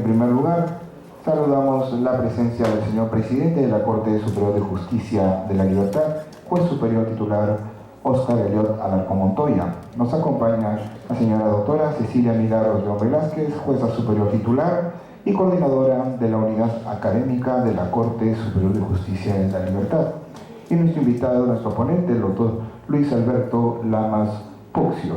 primer lugar, saludamos la presencia del señor presidente de la Corte Superior de Justicia de la Libertad, juez superior titular Óscar Eliot Alarcón Montoya. Nos acompaña la señora doctora Cecilia Milagros León Velázquez, jueza superior titular y coordinadora de la unidad académica de la Corte Superior de Justicia de la Libertad. Y nuestro invitado, nuestro ponente, el doctor Luis Alberto Lamas Puccio.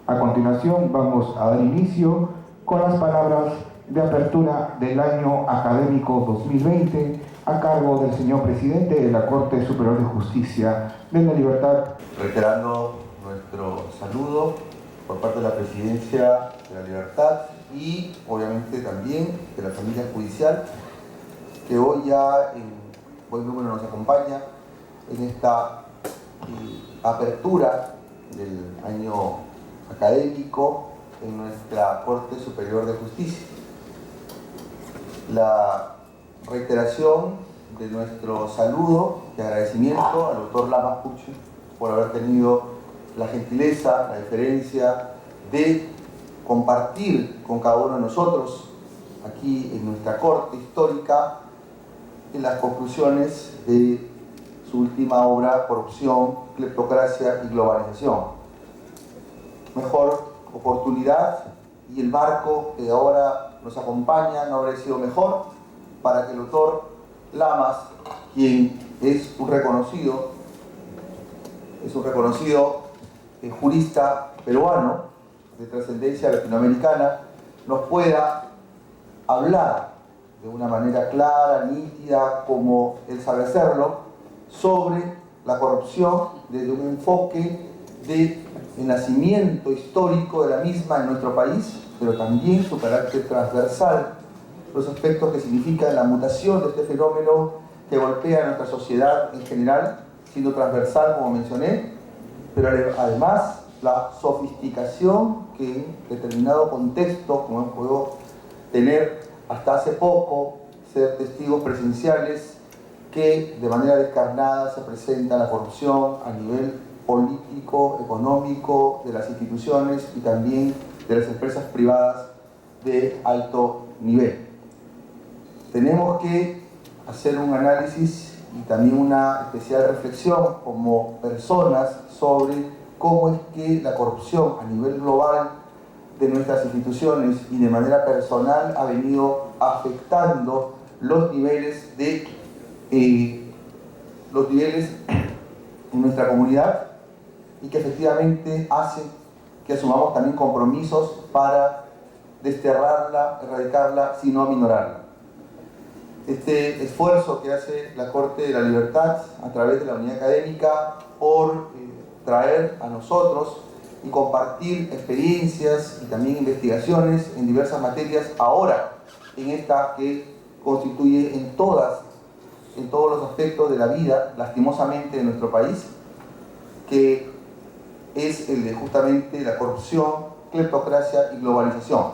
A continuación vamos a dar inicio con las palabras de apertura del año académico 2020 a cargo del señor presidente de la Corte Superior de Justicia de la Libertad. Reiterando nuestro saludo por parte de la Presidencia de la Libertad y obviamente también de la familia judicial que hoy ya en buen número nos acompaña en esta apertura del año académico en nuestra Corte Superior de Justicia. La reiteración de nuestro saludo y agradecimiento al doctor Lamas Puccio por haber tenido la gentileza, la deferencia de compartir con cada uno de nosotros aquí en nuestra Corte Histórica en las conclusiones de su última obra, Corrupción, Cleptocracia y Globalización. Mejor oportunidad y el marco que ahora nos acompaña no habría sido mejor para que el doctor Lamas, quien es un reconocido jurista peruano de trascendencia latinoamericana, nos pueda hablar de una manera clara, nítida, como él sabe hacerlo, sobre la corrupción desde un enfoque de el nacimiento histórico de la misma en nuestro país, pero también su carácter transversal, los aspectos que significan la mutación de este fenómeno que golpea a nuestra sociedad en general, siendo transversal, como mencioné, pero además la sofisticación que en determinado contexto, como hemos podido tener hasta hace poco, ser testigos presenciales, que de manera descarnada se presenta la corrupción a nivel político, económico, de las instituciones y también de las empresas privadas de alto nivel. Tenemos que hacer un análisis y también una especial reflexión como personas sobre cómo es que la corrupción a nivel global de nuestras instituciones y de manera personal ha venido afectando los niveles en nuestra comunidad y que efectivamente hace que asumamos también compromisos para desterrarla, erradicarla, sino aminorarla. Este esfuerzo que hace la Corte de la Libertad a través de la unidad académica por traer a nosotros y compartir experiencias y también investigaciones en diversas materias, ahora en esta que constituye en todos los aspectos de la vida, lastimosamente, de nuestro país, que es el de justamente la corrupción, cleptocracia y globalización.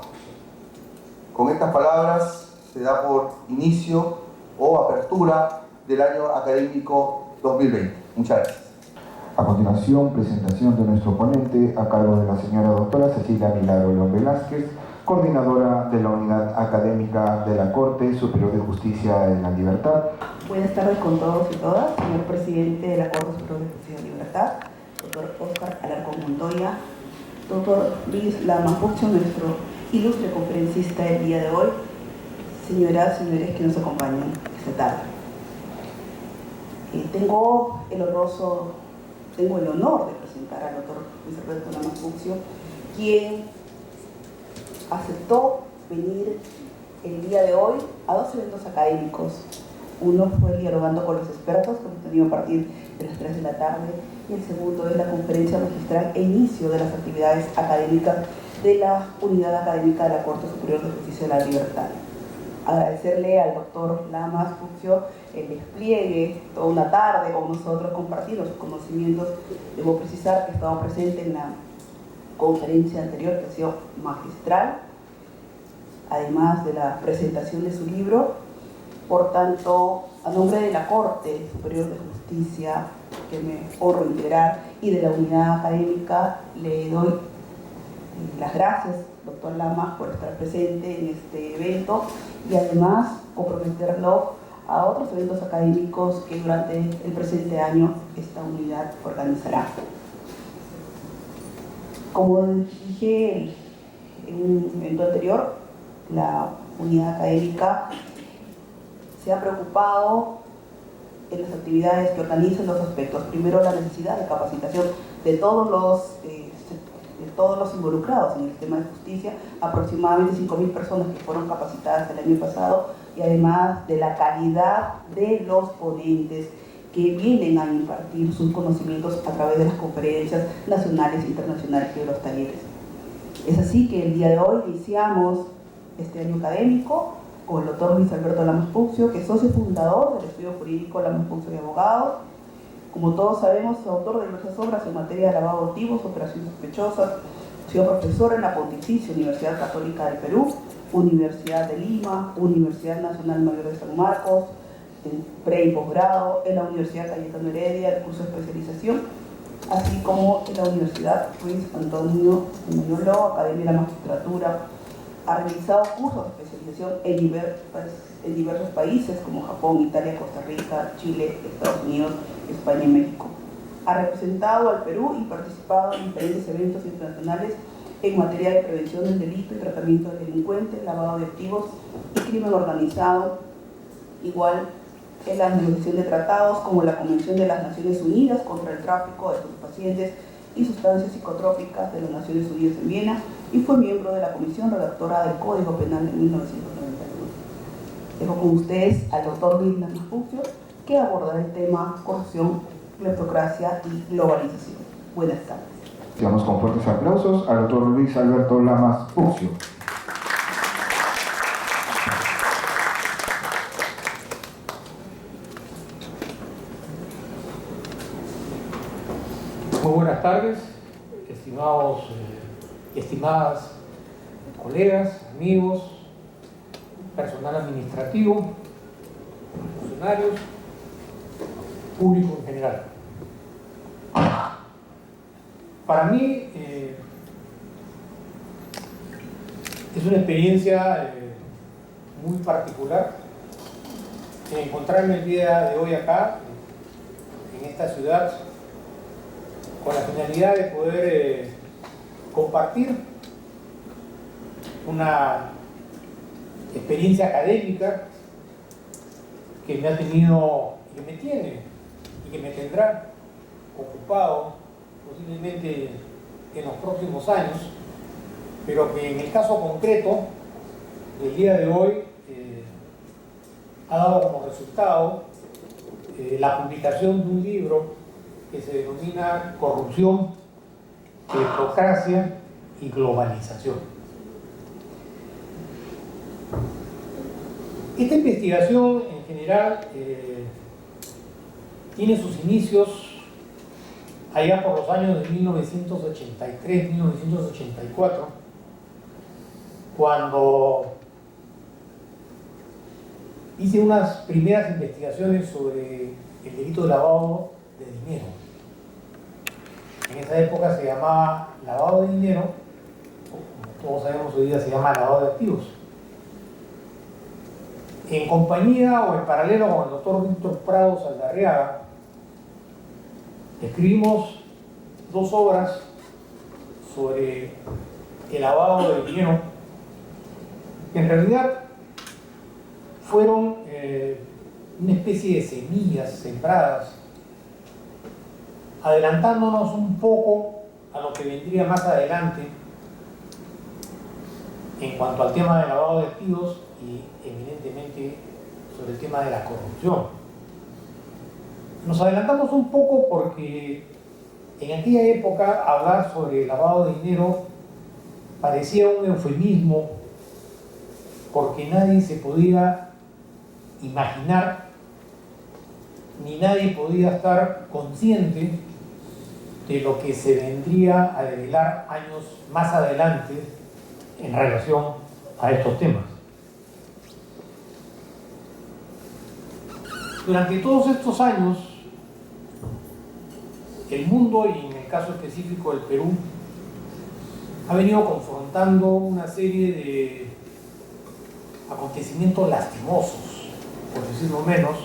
Con estas palabras se da por inicio o apertura del año académico 2020. Muchas gracias. A continuación, presentación de nuestro ponente a cargo de la señora doctora Cecilia Milagros León Velázquez, coordinadora de la unidad académica de la Corte Superior de Justicia de la Libertad. Buenas tardes con todos y todas, señor presidente de la Corte Superior de Justicia de la Libertad, doctor Óscar Alarcón Montoya, doctor Luis Lamas Puccio, nuestro ilustre conferencista del día de hoy, señoras y señores que nos acompañan esta tarde. Tengo el honor de presentar al doctor Luis Alberto Lamas Puccio, quien aceptó venir el día de hoy a dos eventos académicos. Uno fue dialogando con los expertos, que hemos tenido a partir de las 3 de la tarde, y el segundo es la conferencia magistral e inicio de las actividades académicas de la unidad académica de la Corte Superior de Justicia de la Libertad. Agradecerle al doctor Lamas Puccio el despliegue, toda una tarde con nosotros compartiendo sus conocimientos. Debo precisar que estaba presente en la conferencia anterior, que ha sido magistral, además de la presentación de su libro. Por tanto, a nombre de la Corte Superior de Justicia, que me honro integrar, y de la unidad académica, le doy las gracias doctor Lamas, por estar presente en este evento y además comprometerlo a otros eventos académicos que durante el presente año esta unidad organizará. Como dije en un evento anterior, la unidad académica se ha preocupado en las actividades que organizan dos aspectos. Primero, la necesidad de capacitación de todos los involucrados en el sistema de justicia, aproximadamente 5.000 personas que fueron capacitadas el año pasado, y además de la calidad de los ponentes que vienen a impartir sus conocimientos a través de las conferencias nacionales e internacionales y de los talleres. Es así que el día de hoy iniciamos este año académico con el doctor Luis Alberto Lamas Puccio, que es socio fundador del estudio jurídico Lamas Puccio y Abogados. Como todos sabemos, es autor de diversas obras en materia de lavado de activos, operaciones sospechosas. Ha sido profesor en la Pontificia Universidad Católica del Perú, Universidad de Lima, Universidad Nacional Mayor de San Marcos, en pre y posgrado, en la Universidad Cayetano Heredia, el curso de especialización, así como en la Universidad Luis Antonio Muñolo, Academia de la Magistratura. Ha realizado cursos de especialización en diversos países como Japón, Italia, Costa Rica, Chile, Estados Unidos, España y México. Ha representado al Perú y participado en diferentes eventos internacionales en materia de prevención del delito y tratamiento de delincuentes, lavado de activos y crimen organizado, igual en la negociación de tratados como la Convención de las Naciones Unidas contra el tráfico de estupefacientes y sustancias psicotrópicas de las Naciones Unidas en Viena, y fue miembro de la comisión redactora del Código Penal en 1991. Dejo con ustedes al doctor Luis Lamas Puccio, que abordará el tema corrupción, cleptocracia y globalización. Buenas tardes. Damos con fuertes aplausos al doctor Luis Alberto Lamas Puccio. Muy buenas tardes, estimados y estimadas colegas, amigos, personal administrativo, funcionarios, público en general. Para mí es una experiencia muy particular encontrarme el día de hoy acá, en esta ciudad, con la finalidad de poder compartir una experiencia académica que me ha tenido, que me tiene y que me tendrá ocupado posiblemente en los próximos años, pero que en el caso concreto del día de hoy ha dado como resultado la publicación de un libro que se denomina Corrupción, Cleptocracia y Globalización. Esta investigación en general tiene sus inicios allá por los años de 1983-1984, cuando hice unas primeras investigaciones sobre el delito de lavado de dinero. En esa época se llamaba lavado de dinero, como todos sabemos hoy día se llama lavado de activos. En compañía o en paralelo con el doctor Víctor Prado Saldarriaga, escribimos dos obras sobre el lavado de dinero, que en realidad fueron una especie de semillas sembradas, adelantándonos un poco a lo que vendría más adelante en cuanto al tema del lavado de activos y evidentemente sobre el tema de la corrupción. Nos adelantamos un poco porque en aquella época hablar sobre el lavado de dinero parecía un eufemismo, porque nadie se podía imaginar ni nadie podía estar consciente de lo que se vendría a develar años más adelante en relación a estos temas. Durante todos estos años, el mundo, y en el caso específico del Perú, ha venido confrontando una serie de acontecimientos lastimosos, por decirlo menos,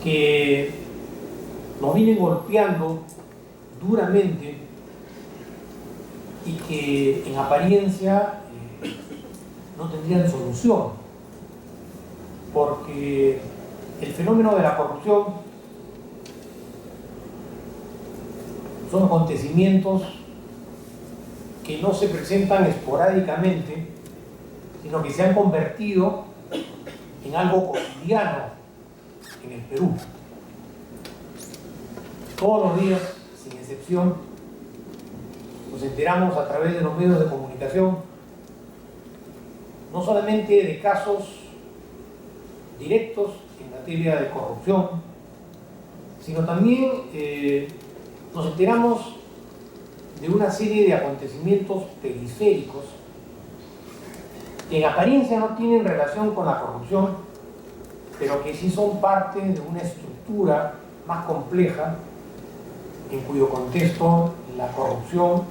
que nos vienen golpeando duramente y que en apariencia no tendrían solución, porque el fenómeno de la corrupción son acontecimientos que no se presentan esporádicamente, sino que se han convertido en algo cotidiano en el Perú. Todos los días, sin excepción, nos enteramos a través de los medios de comunicación, no solamente de casos directos en materia de corrupción, sino también nos enteramos de una serie de acontecimientos periféricos que en apariencia no tienen relación con la corrupción, pero que sí son parte de una estructura más compleja en cuyo contexto la corrupción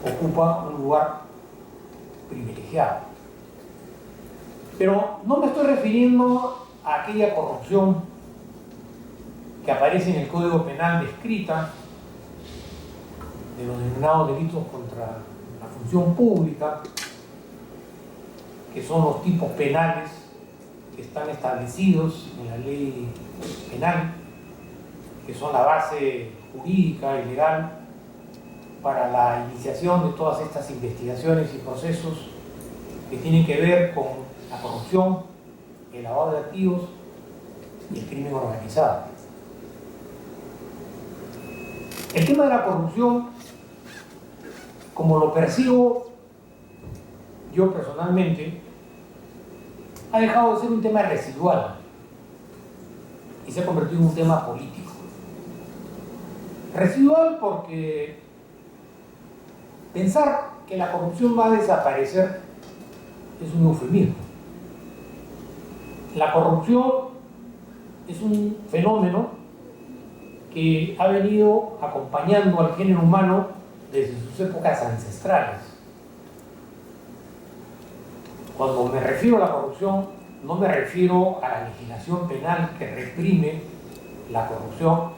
ocupa un lugar privilegiado. Pero no me estoy refiriendo a aquella corrupción que aparece en el Código Penal descrita de los denominados delitos contra la función pública, que son los tipos penales que están establecidos en la ley penal, que son la base jurídica y legal para la iniciación de todas estas investigaciones y procesos que tienen que ver con la corrupción, el lavado de activos y el crimen organizado. El tema de la corrupción, como lo percibo yo personalmente, ha dejado de ser un tema residual y se ha convertido en un tema político. Residual porque pensar que la corrupción va a desaparecer es un eufemismo. La corrupción es un fenómeno que ha venido acompañando al género humano desde sus épocas ancestrales. Cuando me refiero a la corrupción, no me refiero a la legislación penal que reprime la corrupción,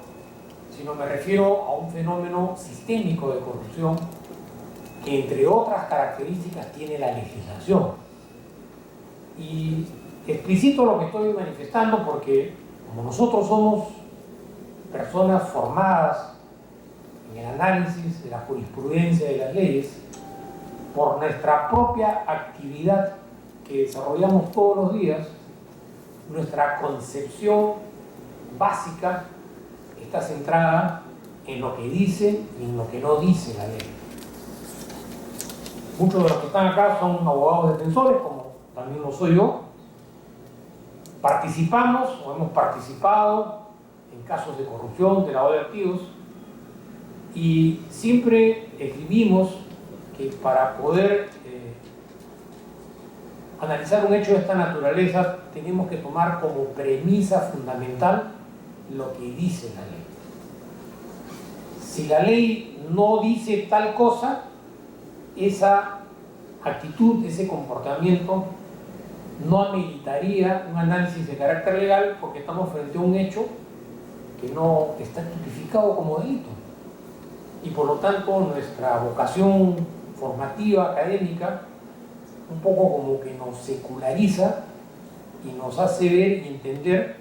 sino me refiero a un fenómeno sistémico de corrupción que, entre otras características, tiene la legislación. Y explicito lo que estoy manifestando porque, como nosotros somos personas formadas en el análisis de la jurisprudencia de las leyes, por nuestra propia actividad que desarrollamos todos los días, nuestra concepción básica está centrada en lo que dice y en lo que no dice la ley. Muchos de los que están acá son abogados defensores, como también lo soy yo. Participamos o hemos participado en casos de corrupción, de lavado de activos, y siempre escribimos que para poder analizar un hecho de esta naturaleza tenemos que tomar como premisa fundamental lo que dice la ley. Si la ley no dice tal cosa, esa actitud, ese comportamiento no ameritaría un análisis de carácter legal porque estamos frente a un hecho que no está tipificado como delito. Y por lo tanto nuestra vocación formativa, académica, un poco como que nos seculariza y nos hace ver y entender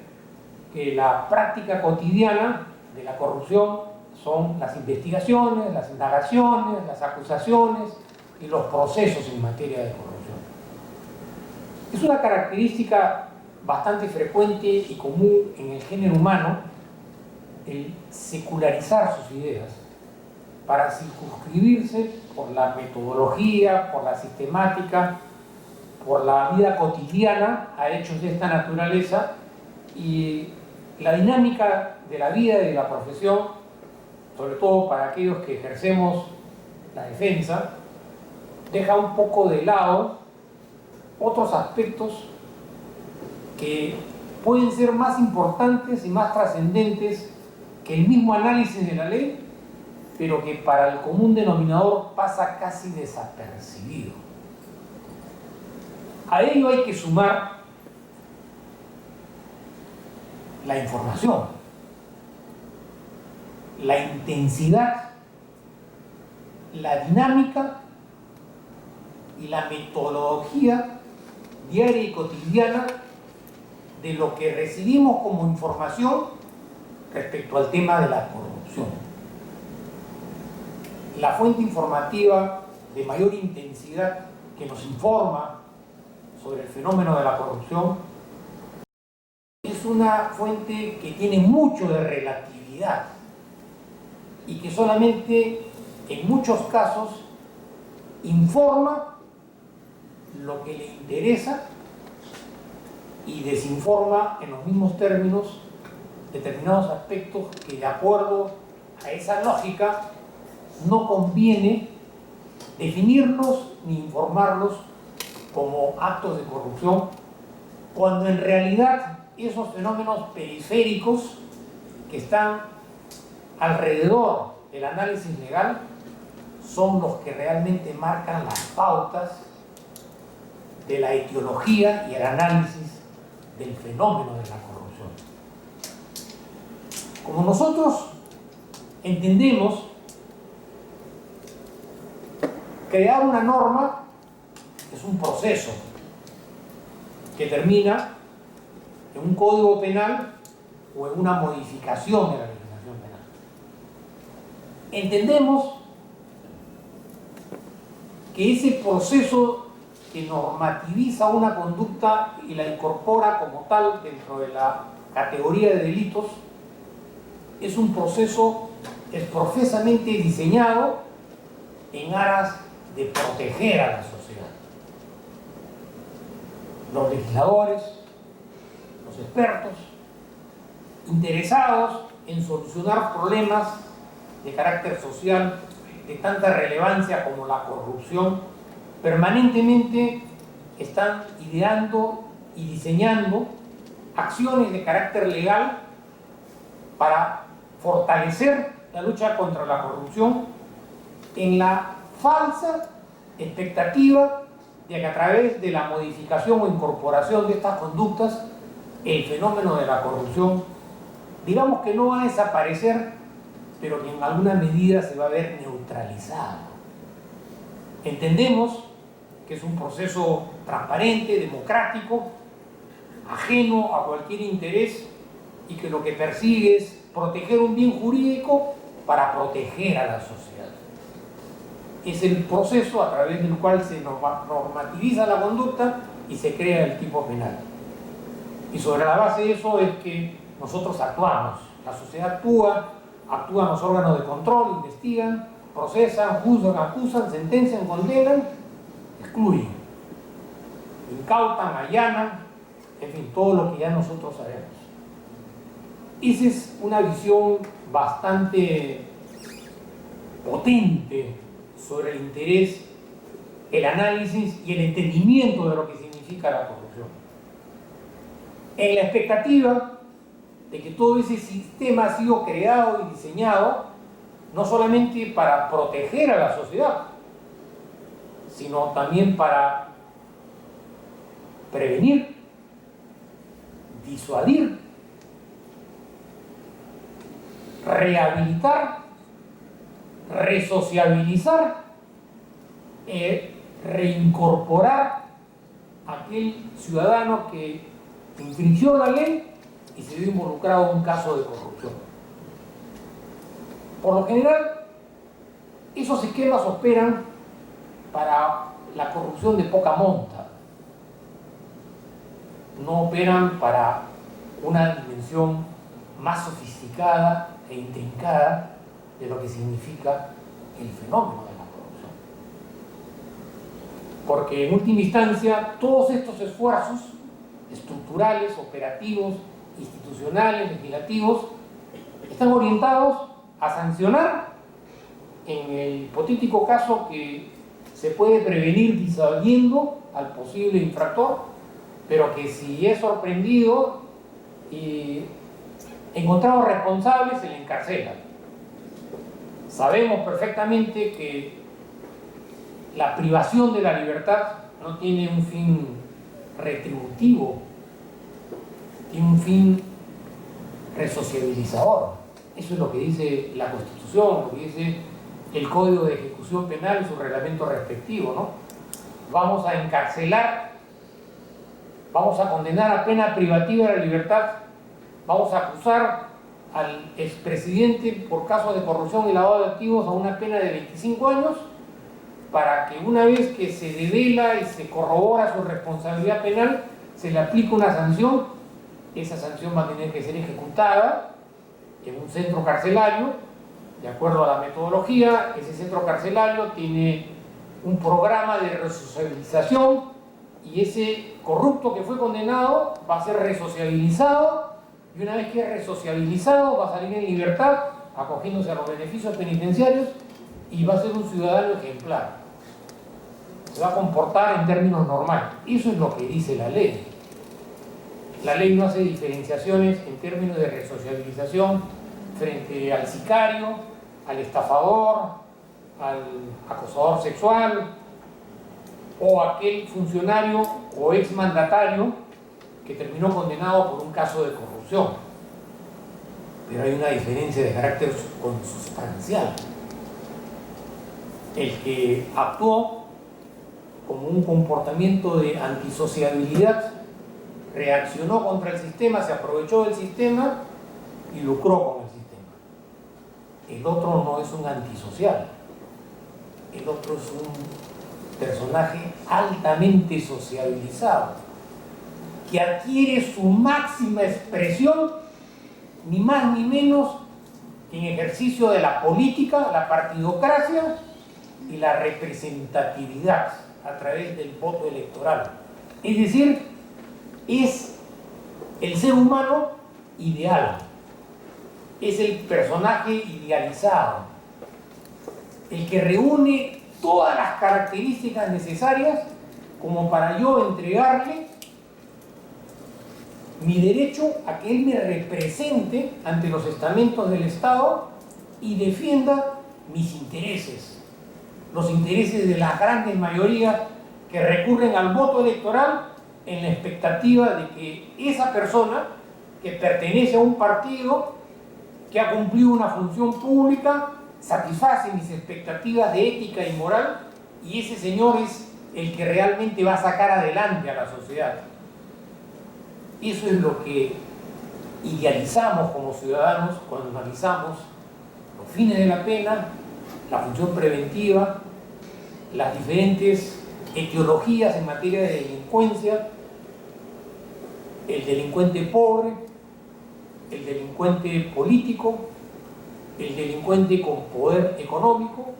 que la práctica cotidiana de la corrupción son las investigaciones, las indagaciones, las acusaciones y los procesos en materia de corrupción. Es una característica bastante frecuente y común en el género humano el secularizar sus ideas para circunscribirse por la metodología, por la sistemática, por la vida cotidiana a hechos de esta naturaleza, y la dinámica de la vida y de la profesión, sobre todo para aquellos que ejercemos la defensa, deja un poco de lado otros aspectos que pueden ser más importantes y más trascendentes que el mismo análisis de la ley, pero que para el común denominador pasa casi desapercibido. A ello hay que sumar la información, la intensidad, la dinámica y la metodología diaria y cotidiana de lo que recibimos como información respecto al tema de la corrupción. La fuente informativa de mayor intensidad que nos informa sobre el fenómeno de la corrupción es una fuente que tiene mucho de relatividad y que solamente en muchos casos informa lo que le interesa y desinforma en los mismos términos determinados aspectos que, de acuerdo a esa lógica, no conviene definirlos ni informarlos como actos de corrupción, cuando en realidad esos fenómenos periféricos que están alrededor del análisis legal son los que realmente marcan las pautas de la etiología y el análisis del fenómeno de la corrupción. Como nosotros entendemos, crear una norma es un proceso que termina en un código penal o en una modificación de la legislación penal. Entendemos que ese proceso que normativiza una conducta y la incorpora como tal dentro de la categoría de delitos es un proceso profesamente diseñado en aras de proteger a la sociedad. Los legisladores, los expertos, interesados en solucionar problemas de carácter social de tanta relevancia como la corrupción, permanentemente están ideando y diseñando acciones de carácter legal para fortalecer la lucha contra la corrupción en la falsa expectativa de que a través de la modificación o incorporación de estas conductas el fenómeno de la corrupción, digamos que no va a desaparecer, pero que en alguna medida se va a ver neutralizado. Entendemos que es un proceso transparente, democrático, ajeno a cualquier interés y que lo que persigue es proteger un bien jurídico para proteger a la sociedad. Es el proceso a través del cual se normativiza la conducta y se crea el tipo penal. Y sobre la base de eso es que nosotros actuamos. La sociedad actúan los órganos de control, investigan, procesan, juzgan, acusan, sentencian, condenan, excluyen, incautan, allanan, en fin, todo lo que ya nosotros sabemos. Esa es una visión bastante potente sobre el interés, el análisis y el entendimiento de lo que significa la corrupción. En la expectativa de que todo ese sistema ha sido creado y diseñado no solamente para proteger a la sociedad, sino también para prevenir, disuadir, rehabilitar, resociabilizar, reincorporar a aquel ciudadano que infringió la ley y se vio involucrado en un caso de corrupción. Por lo general, esos esquemas operan para la corrupción de poca monta, no operan para una dimensión más sofisticada e intrincada de lo que significa el fenómeno de la corrupción. Porque en última instancia, todos estos esfuerzos estructurales, operativos, institucionales, legislativos, están orientados a sancionar en el hipotético caso que se puede prevenir disuadiendo al posible infractor, pero que si es sorprendido y encontrado responsable se le encarcela. Sabemos perfectamente que la privación de la libertad no tiene un fin retributivo, tiene un fin resociabilizador. Eso es lo que dice la Constitución, lo que dice el Código de Ejecución Penal y su reglamento respectivo, ¿no? Vamos a encarcelar, vamos a condenar a pena privativa de la libertad, vamos a acusar al expresidente por casos de corrupción y lavado de activos a una pena de 25 años, para que una vez que se devela y se corrobora su responsabilidad penal, se le aplique una sanción. Esa sanción va a tener que ser ejecutada en un centro carcelario, de acuerdo a la metodología. Ese centro carcelario tiene un programa de resocialización y ese corrupto que fue condenado va a ser resocializado, y una vez que es resocializado va a salir en libertad, acogiéndose a los beneficios penitenciarios, y va a ser un ciudadano ejemplar. Se va a comportar en términos normales. Eso es lo que dice la ley. La ley no hace diferenciaciones en términos de resocialización frente al sicario, al estafador, al acosador sexual o aquel funcionario o exmandatario que terminó condenado por un caso de corrupción. Pero hay una diferencia de carácter consustancial. El que actuó como un comportamiento de antisociabilidad, reaccionó contra el sistema, se aprovechó del sistema y lucró con el sistema. El otro no es un antisocial, el otro es un personaje altamente sociabilizado, que adquiere su máxima expresión ni más ni menos que en ejercicio de la política, la partidocracia y la representatividad a través del voto electoral. Es decir, es el ser humano ideal, es el personaje idealizado, el que reúne todas las características necesarias como para yo entregarle mi derecho a que él me represente ante los estamentos del Estado y defienda mis intereses, los intereses de la gran mayoría que recurren al voto electoral en la expectativa de que esa persona que pertenece a un partido que ha cumplido una función pública satisface mis expectativas de ética y moral, y ese señor es el que realmente va a sacar adelante a la sociedad. Eso es lo que idealizamos como ciudadanos cuando analizamos los fines de la pena, la función preventiva, las diferentes etiologías en materia de delincuencia, el delincuente pobre, el delincuente político, el delincuente con poder económico,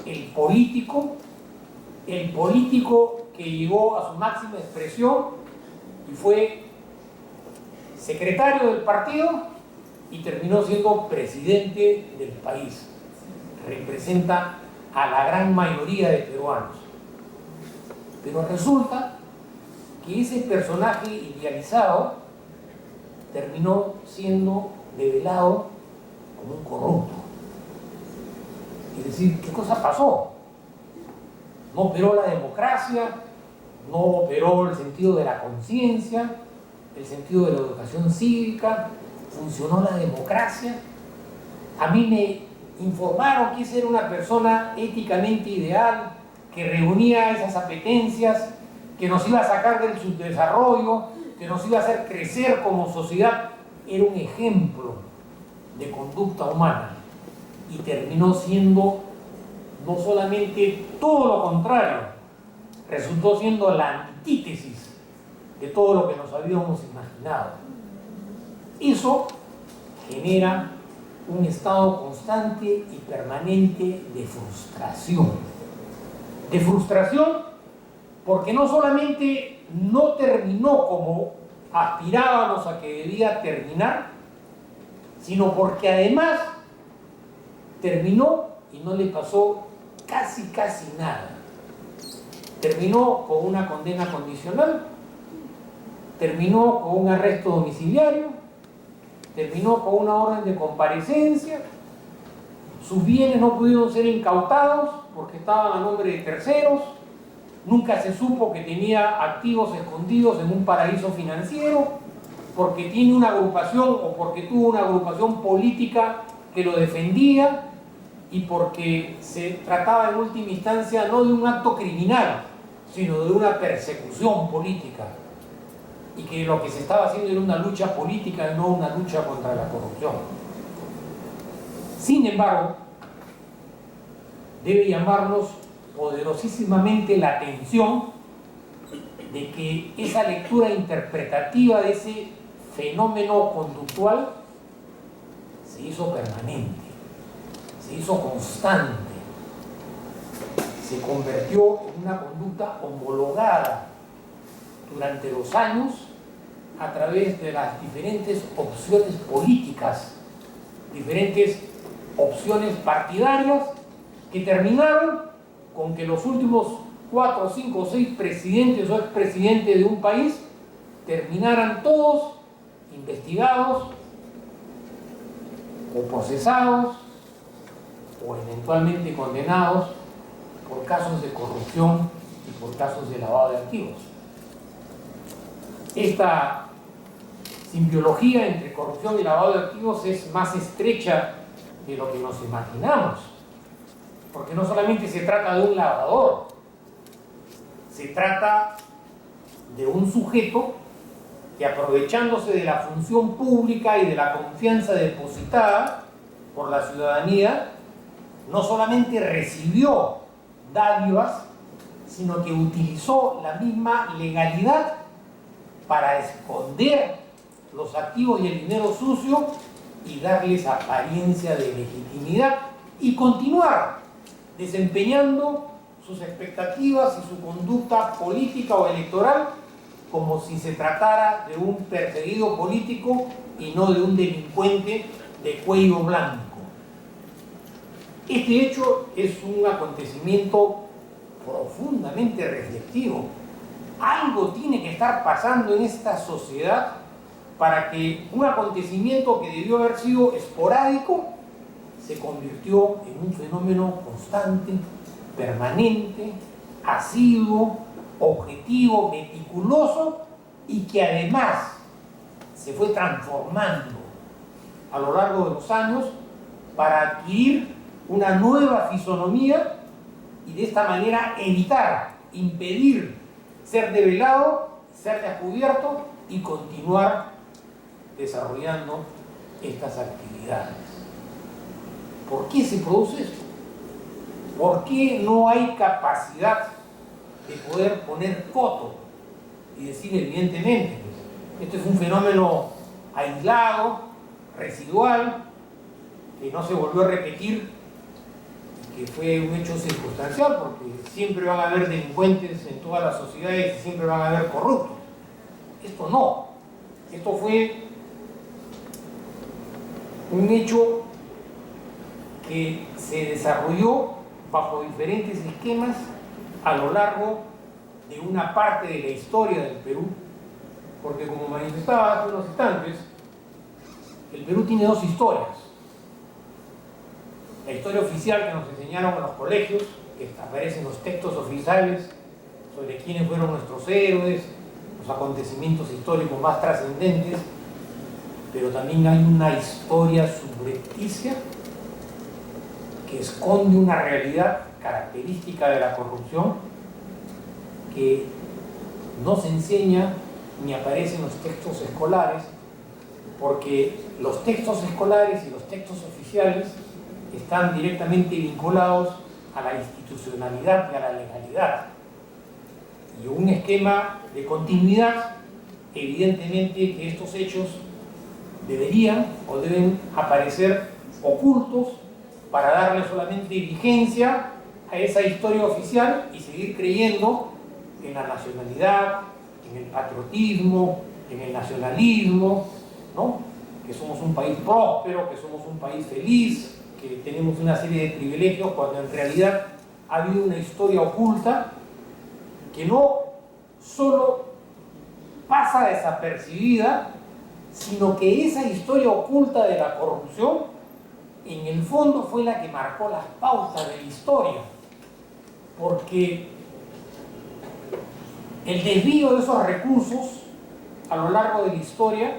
el político que llegó a su máxima expresión y fue secretario del partido y terminó siendo presidente del país. Representa a la gran mayoría de peruanos. Pero resulta que ese personaje idealizado terminó siendo develado como un corrupto. Es decir, ¿qué cosa pasó? No operó la democracia, no operó el sentido de la conciencia, el sentido de la educación cívica, funcionó la democracia. A mí me informaron que esa era una persona éticamente ideal, que reunía esas apetencias, que nos iba a sacar del subdesarrollo, que nos iba a hacer crecer como sociedad. Era un ejemplo de conducta humana y terminó siendo no solamente todo lo contrario, resultó siendo la antítesis de todo lo que nos habíamos imaginado. Eso genera un estado constante y permanente de frustración. De frustración porque no solamente no terminó como aspirábamos a que debía terminar, sino porque además terminó y no le pasó casi nada. Terminó con una condena condicional, terminó con un arresto domiciliario, terminó con una orden de comparecencia, sus bienes no pudieron ser incautados porque estaban a nombre de terceros, nunca se supo que tenía activos escondidos en un paraíso financiero, porque tiene una agrupación o porque tuvo una agrupación política que lo defendía y porque se trataba en última instancia no de un acto criminal, sino de una persecución política, y que lo que se estaba haciendo era una lucha política y no una lucha contra la corrupción. Sin embargo, debe llamarnos poderosísimamente la atención de que esa lectura interpretativa de ese fenómeno conductual se hizo permanente, se hizo constante, se convirtió en una conducta homologada durante los años a través de las diferentes opciones políticas, diferentes opciones partidarias, que terminaron con que los últimos 4, 5 o 6 presidentes o expresidentes de un país terminaran todos investigados o procesados o eventualmente condenados por casos de corrupción y por casos de lavado de activos. Esta simbiología entre corrupción y lavado de activos es más estrecha de lo que nos imaginamos, porque no solamente se trata de un lavador, se trata de un sujeto que, aprovechándose de la función pública y de la confianza depositada por la ciudadanía, no solamente recibió dádivas, sino que utilizó la misma legalidad para esconder los activos y el dinero sucio y darles apariencia de legitimidad y continuar desempeñando sus expectativas y su conducta política o electoral como si se tratara de un perseguido político y no de un delincuente de cuello blanco. Este hecho es un acontecimiento profundamente reflexivo. Algo tiene que estar pasando en esta sociedad para que un acontecimiento que debió haber sido esporádico se convirtió en un fenómeno constante, permanente, asiduo, objetivo, meticuloso, y que además se fue transformando a lo largo de los años para adquirir una nueva fisonomía y de esta manera evitar, impedir ser develado, ser descubierto y continuar desarrollando estas actividades. ¿Por qué se produce esto? ¿Por qué no hay capacidad de poder poner coto y decir evidentemente, pues, este es un fenómeno aislado, residual, que no se volvió a repetir, que fue un hecho circunstancial, porque siempre van a haber delincuentes en todas las sociedades y siempre van a haber corruptos? Esto no. Esto fue un hecho que se desarrolló bajo diferentes esquemas a lo largo de una parte de la historia del Perú, porque, como manifestaba hace unos instantes, el Perú tiene dos historias. La historia oficial que nos enseñaron en los colegios, que aparece en los textos oficiales sobre quiénes fueron nuestros héroes, los acontecimientos históricos más trascendentes, pero también hay una historia subrepticia que esconde una realidad característica de la corrupción que no se enseña ni aparece en los textos escolares, porque los textos escolares y los textos oficiales están directamente vinculados a la institucionalidad y a la legalidad, y un esquema de continuidad. Evidentemente que estos hechos deberían o deben aparecer ocultos para darle solamente vigencia a esa historia oficial y seguir creyendo en la nacionalidad, en el patriotismo, en el nacionalismo, ¿no? Que somos un país próspero, que somos un país feliz, que tenemos una serie de privilegios, cuando en realidad ha habido una historia oculta que no solo pasa desapercibida, sino que esa historia oculta de la corrupción en el fondo fue la que marcó las pautas de la historia, porque el desvío de esos recursos a lo largo de la historia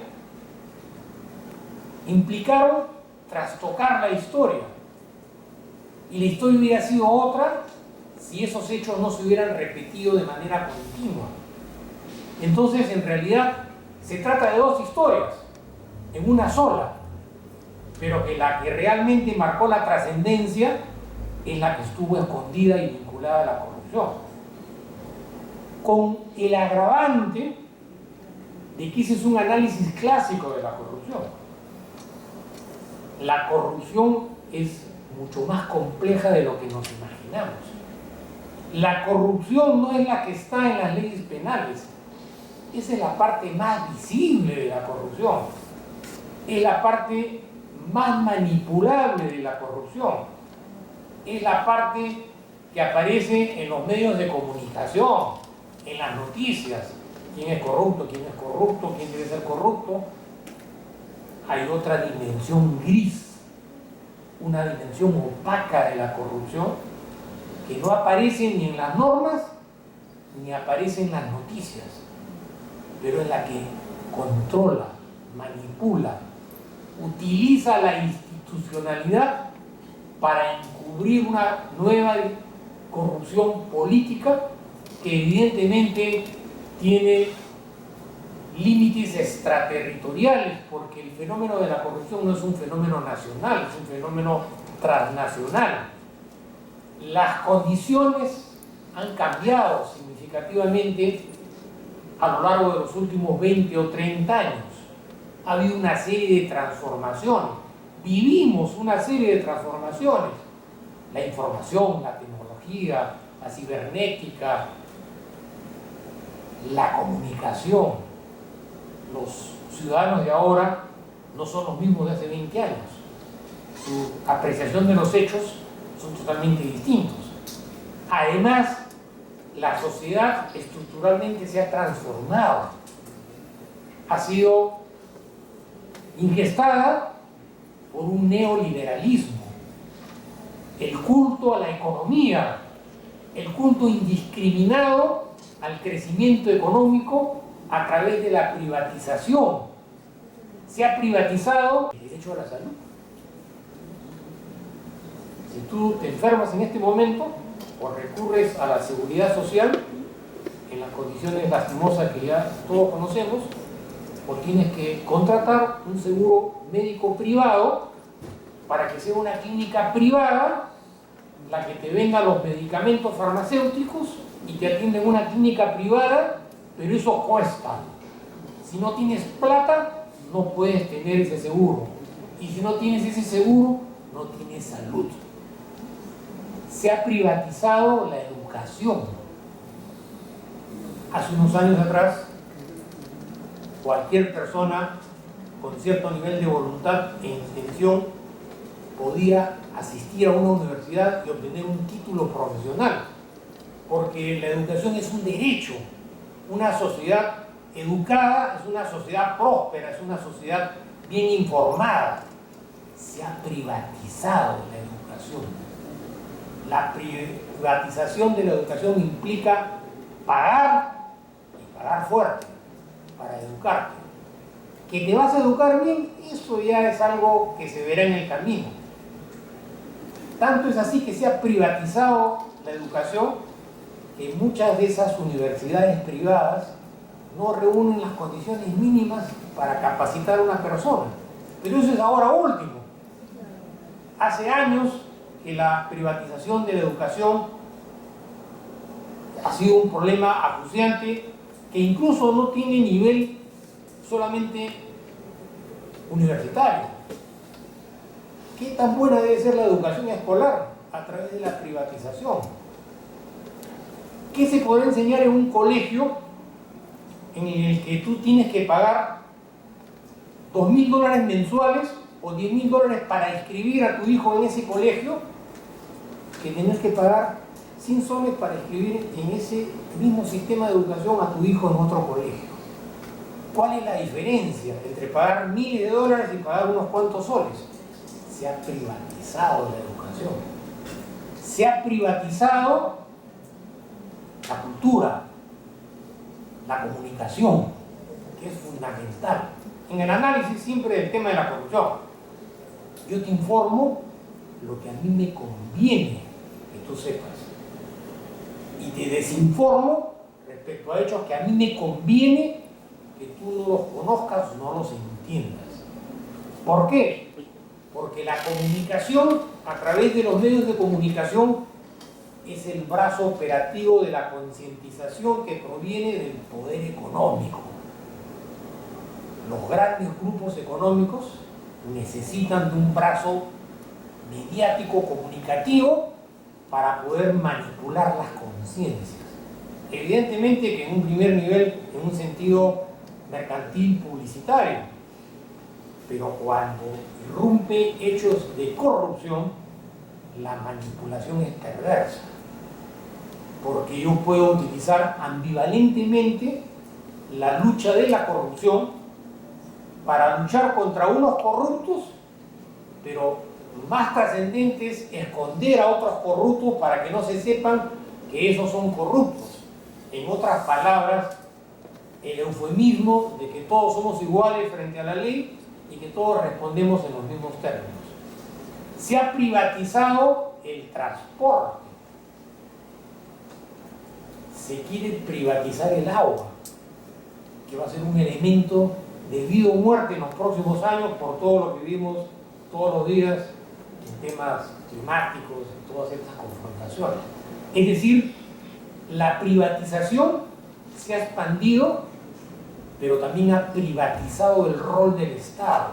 implicaron trastocar la historia, y la historia hubiera sido otra si esos hechos no se hubieran repetido de manera continua. Entonces, en realidad, se trata de dos historias en una sola, pero que la que realmente marcó la trascendencia es la que estuvo escondida y vinculada a la corrupción, con el agravante de que ese es un análisis clásico de la corrupción. La corrupción es mucho más compleja de lo que nos imaginamos. La corrupción no es la que está en las leyes penales. Esa es la parte más visible de la corrupción. Es la parte más manipulable de la corrupción. Es la parte que aparece en los medios de comunicación, en las noticias. ¿Quién es corrupto? ¿Quién es corrupto? ¿Quién debe ser corrupto? Hay otra dimensión gris, una dimensión opaca de la corrupción que no aparece ni en las normas ni aparece en las noticias, pero es la que controla, manipula, utiliza la institucionalidad para encubrir una nueva corrupción política que evidentemente tiene límites extraterritoriales, porque el fenómeno de la corrupción no es un fenómeno nacional, es un fenómeno transnacional. Las condiciones han cambiado significativamente a lo largo de los últimos 20 o 30 años. Ha habido una serie de transformaciones, vivimos una serie de transformaciones. La información, la tecnología, la cibernética, la comunicación. Los ciudadanos de ahora no son los mismos de hace 20 años. Su apreciación de los hechos son totalmente distintos. Además, la sociedad estructuralmente se ha transformado. Ha sido ingestada por un neoliberalismo. El culto a la economía, el culto indiscriminado al crecimiento económico a través de la privatización. Se ha privatizado el derecho a la salud. Si tú te enfermas en este momento o recurres a la seguridad social en las condiciones lastimosas que ya todos conocemos, o tienes que contratar un seguro médico privado para que sea una clínica privada la que te venda los medicamentos farmacéuticos y te atiende en una clínica privada, pero eso cuesta. Si no tienes plata, no puedes tener ese seguro. Y si no tienes ese seguro, no tienes salud. Se ha privatizado la educación. Hace unos años atrás, cualquier persona con cierto nivel de voluntad e intención podía asistir a una universidad y obtener un título profesional, porque la educación es un derecho. Una sociedad educada es una sociedad próspera, es una sociedad bien informada. Se ha privatizado la educación. La privatización de la educación implica pagar y pagar fuerte para educarte. Que te vas a educar bien, eso ya es algo que se verá en el camino. Tanto es así que se ha privatizado la educación que muchas de esas universidades privadas no reúnen las condiciones mínimas para capacitar a una persona. Pero eso es ahora último. Hace años que la privatización de la educación ha sido un problema acuciante que incluso no tiene nivel solamente universitario. ¿Qué tan buena debe ser la educación escolar a través de la privatización? ¿Qué se podrá enseñar en un colegio en el que tú tienes que pagar $2.000 mensuales o $10.000 para inscribir a tu hijo en ese colegio, que tienes que pagar 100 soles para inscribir en ese mismo sistema de educación a tu hijo en otro colegio? ¿Cuál es la diferencia entre pagar miles de dólares y pagar unos cuantos soles? se ha privatizado la educación, se ha privatizado la cultura, la comunicación, que es fundamental. En el análisis siempre del tema de la corrupción, yo te informo lo que a mí me conviene que tú sepas y te desinformo respecto a hechos que a mí me conviene que tú no los conozcas o no los entiendas. ¿Por qué? Porque la comunicación a través de los medios de comunicación es el brazo operativo de la concientización que proviene del poder económico. Los grandes grupos económicos necesitan de un brazo mediático comunicativo para poder manipular las conciencias. Evidentemente que en un primer nivel, en un sentido mercantil publicitario, pero cuando irrumpe hechos de corrupción, la manipulación es perversa, porque yo puedo utilizar ambivalentemente la lucha de la corrupción para luchar contra unos corruptos, pero más trascendente es esconder a otros corruptos para que no se sepan que esos son corruptos. En otras palabras, el eufemismo de que todos somos iguales frente a la ley y que todos respondemos en los mismos términos. Se ha privatizado el transporte. Se quiere privatizar el agua, que va a ser un elemento de vida o muerte en los próximos años por todo lo que vivimos todos los días en temas climáticos y todas estas confrontaciones. Es decir, la privatización se ha expandido, pero también ha privatizado el rol del Estado.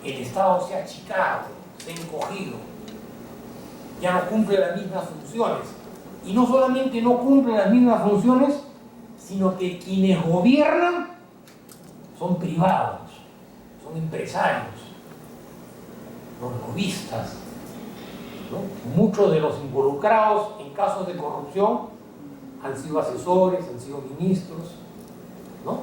El Estado se ha achicado, se ha encogido, ya no cumple las mismas funciones. Y no solamente no cumple las mismas funciones, sino que quienes gobiernan son privados, son empresarios, los lobistas, ¿no? Muchos de los involucrados en casos de corrupción han sido asesores, han sido ministros, ¿no?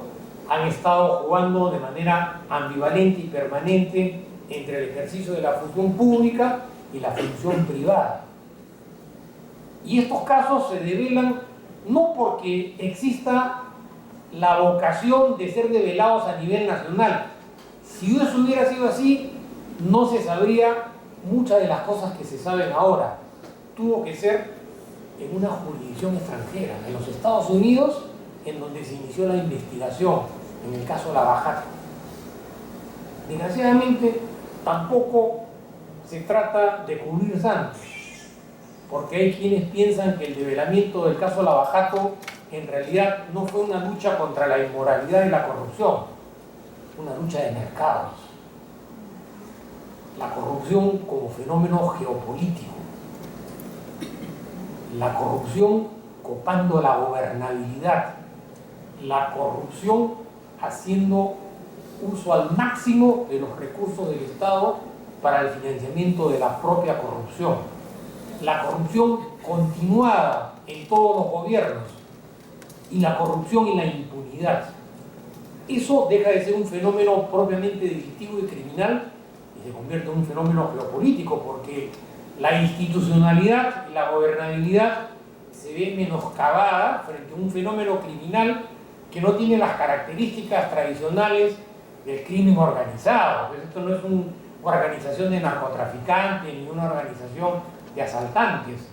Han estado jugando de manera ambivalente y permanente entre el ejercicio de la función pública y la función privada. Y estos casos se develan no porque exista la vocación de ser develados a nivel nacional. Si eso hubiera sido así, no se sabría muchas de las cosas que se saben ahora. Tuvo que ser en una jurisdicción extranjera, en los Estados Unidos, en donde se inició la investigación, en el caso Lavajato. Desgraciadamente, tampoco se trata de cubrir santos, porque hay quienes piensan que el develamiento del caso Lavajato en realidad no fue una lucha contra la inmoralidad y la corrupción, una lucha de mercados. La corrupción como fenómeno geopolítico, la corrupción copando la gobernabilidad, la corrupción haciendo uso al máximo de los recursos del Estado para el financiamiento de la propia corrupción, la corrupción continuada en todos los gobiernos y la corrupción y la impunidad. Eso deja de ser un fenómeno propiamente delictivo y criminal y se convierte en un fenómeno geopolítico, porque la institucionalidad y la gobernabilidad se ve menoscabada frente a un fenómeno criminal que no tiene las características tradicionales del crimen organizado. Pues esto no es una organización de narcotraficantes ni una organización de asaltantes.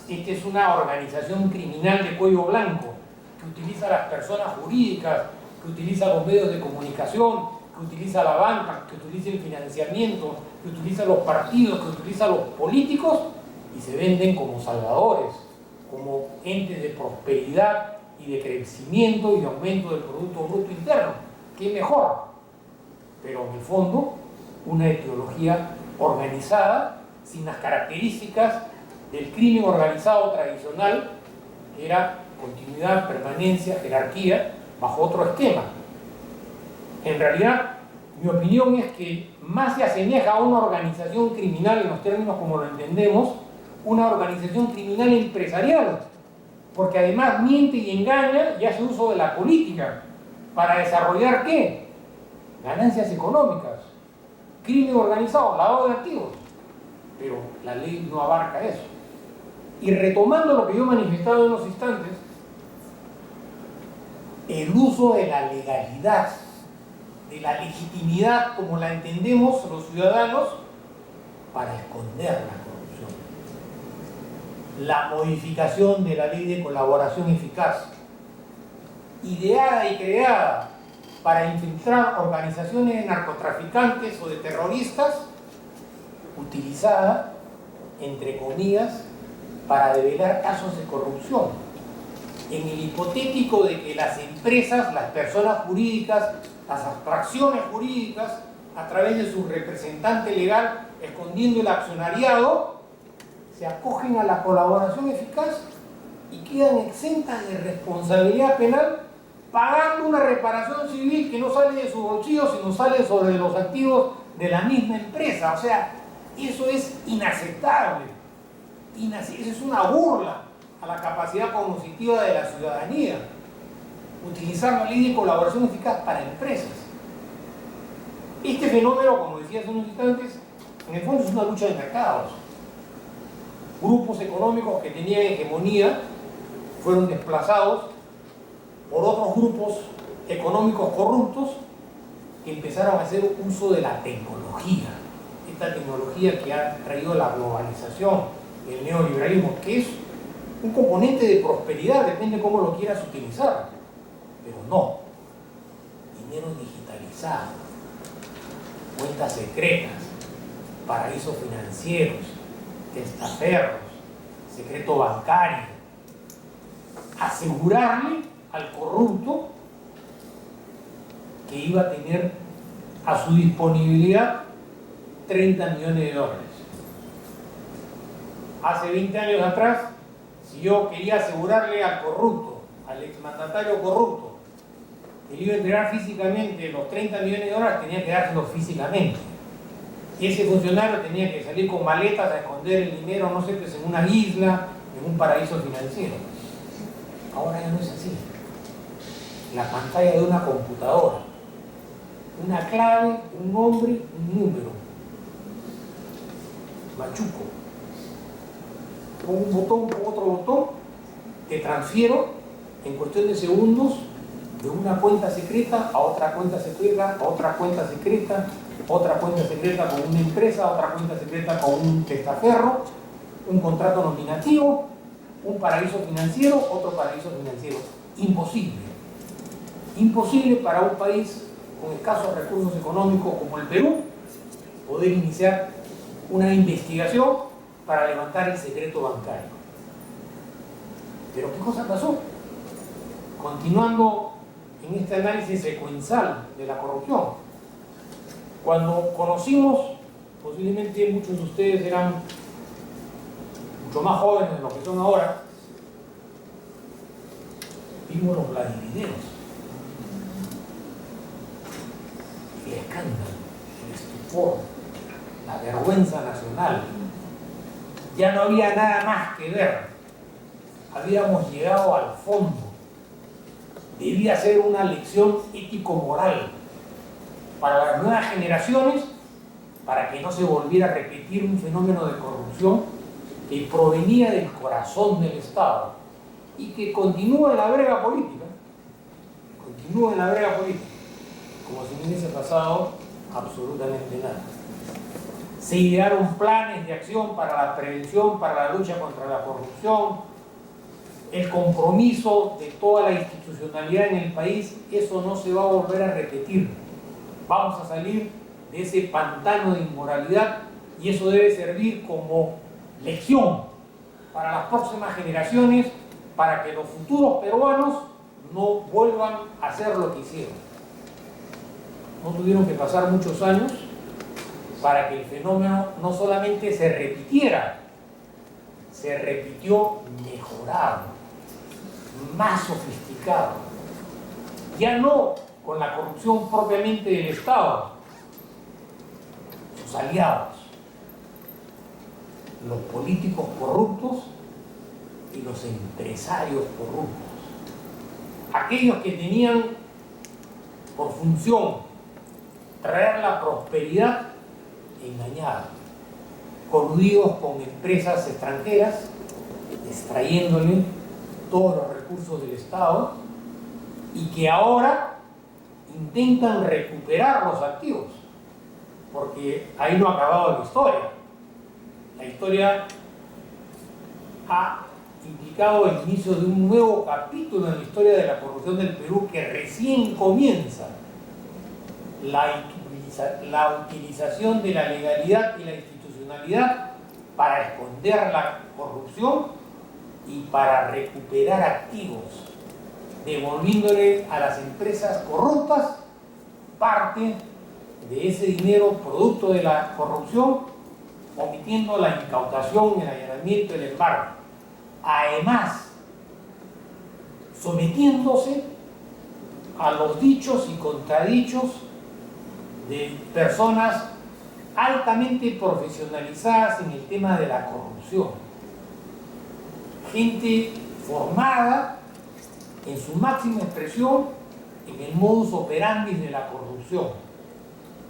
Esta es una organización criminal de cuello blanco que utiliza a las personas jurídicas, que utiliza los medios de comunicación, que utiliza la banca, que utiliza el financiamiento, que utiliza los partidos, que utiliza los políticos y se venden como salvadores, como entes de prosperidad y de crecimiento y de aumento del Producto Bruto Interno. ¿Qué mejor? Pero en el fondo, una etiología organizada sin las características del crimen organizado tradicional, que era continuidad, permanencia, jerarquía, bajo otro esquema. En realidad, mi opinión es que más se asemeja a una organización criminal en los términos como lo entendemos, una organización criminal empresarial, porque además miente y engaña y hace uso de la política para desarrollar ¿qué? Ganancias económicas, crimen organizado, lavado de activos, pero la ley no abarca eso. Y retomando lo que yo he manifestado en unos instantes, el uso de la legalidad, de la legitimidad como la entendemos los ciudadanos, para esconder la corrupción. La modificación de la ley de colaboración eficaz, ideada y creada para infiltrar organizaciones de narcotraficantes o de terroristas, utilizada, entre comillas, para develar casos de corrupción. En el hipotético de que las empresas, las personas jurídicas, las abstracciones jurídicas, a través de su representante legal, escondiendo el accionariado, se acogen a la colaboración eficaz y quedan exentas de responsabilidad penal, pagando una reparación civil que no sale de su bolsillo, sino sale sobre los activos de la misma empresa. O sea, eso es inaceptable. Eso es una burla a la capacidad cognitiva de la ciudadanía. Utilizar la ley de colaboración eficaz para empresas. Este fenómeno, como decía hace unos instantes, en el fondo es una lucha de mercados. Grupos económicos que tenían hegemonía fueron desplazados por otros grupos económicos corruptos que empezaron a hacer uso de la tecnología. Esta tecnología que ha traído la globalización, el neoliberalismo, que es un componente de prosperidad, depende de cómo lo quieras utilizar. Pero no. Dinero digitalizado, cuentas secretas, paraísos financieros, testaferros, secreto bancario. Asegurarle al corrupto que iba a tener a su disponibilidad 30 millones de dólares. Hace 20 años atrás, si yo quería asegurarle al corrupto, al exmandatario corrupto, que le iba a entregar físicamente los 30 millones de dólares, tenía que dárselos físicamente. Y ese funcionario tenía que salir con maletas a esconder el dinero, no sé, pues en una isla, en un paraíso financiero. Ahora ya no es así. La pantalla de una computadora, una clave, un nombre, un número. Machuco. Pongo un botón, pongo otro botón, te transfiero en cuestión de segundos de una cuenta secreta a otra cuenta secreta, a otra cuenta secreta, otra cuenta secreta con una empresa, otra cuenta secreta con un testaferro, un contrato nominativo, un paraíso financiero, otro paraíso financiero. Imposible. Imposible para un país con escasos recursos económicos como el Perú poder iniciar una investigación para levantar el secreto bancario. Pero ¿qué cosa pasó? Continuando en este análisis secuencial de la corrupción, cuando conocimos, posiblemente muchos de ustedes eran mucho más jóvenes de lo que son ahora, vimos los Vladivideos, el escándalo, el estupor, la vergüenza nacional. Ya no había nada más que ver. Habíamos llegado al fondo. Debía ser una lección ético-moral para las nuevas generaciones, para que no se volviera a repetir un fenómeno de corrupción que provenía del corazón del Estado y que continúa en la brega política. Continúa en la brega política, como si no hubiese pasado absolutamente nada. Se idearon planes de acción para la prevención, para la lucha contra la corrupción, el compromiso de toda la institucionalidad en el país. Eso no se va a volver a repetir. Vamos a salir de ese pantano de inmoralidad y eso debe servir como lección para las próximas generaciones, para que los futuros peruanos no vuelvan a hacer lo que hicieron. No tuvieron que pasar muchos años para que el fenómeno no solamente se repitiera, se repitió mejorado, más sofisticado. Ya no con la corrupción propiamente del Estado, sus aliados, los políticos corruptos y los empresarios corruptos. Aquellos que tenían por función traer la prosperidad engañada, coludidos con empresas extranjeras, extrayéndole todos los recursos del Estado y que ahora intentan recuperar los activos, porque ahí no ha acabado la historia. La historia ha indicado el inicio de un nuevo capítulo en la historia de la corrupción del Perú que recién comienza. La utilización de la legalidad y la institucionalidad para esconder la corrupción y para recuperar activos, devolviéndole a las empresas corruptas parte de ese dinero producto de la corrupción, omitiendo la incautación, el allanamiento, el embargo. Además, sometiéndose a los dichos y contradichos de personas altamente profesionalizadas en el tema de la corrupción. Gente formada en su máxima expresión en el modus operandi de la corrupción.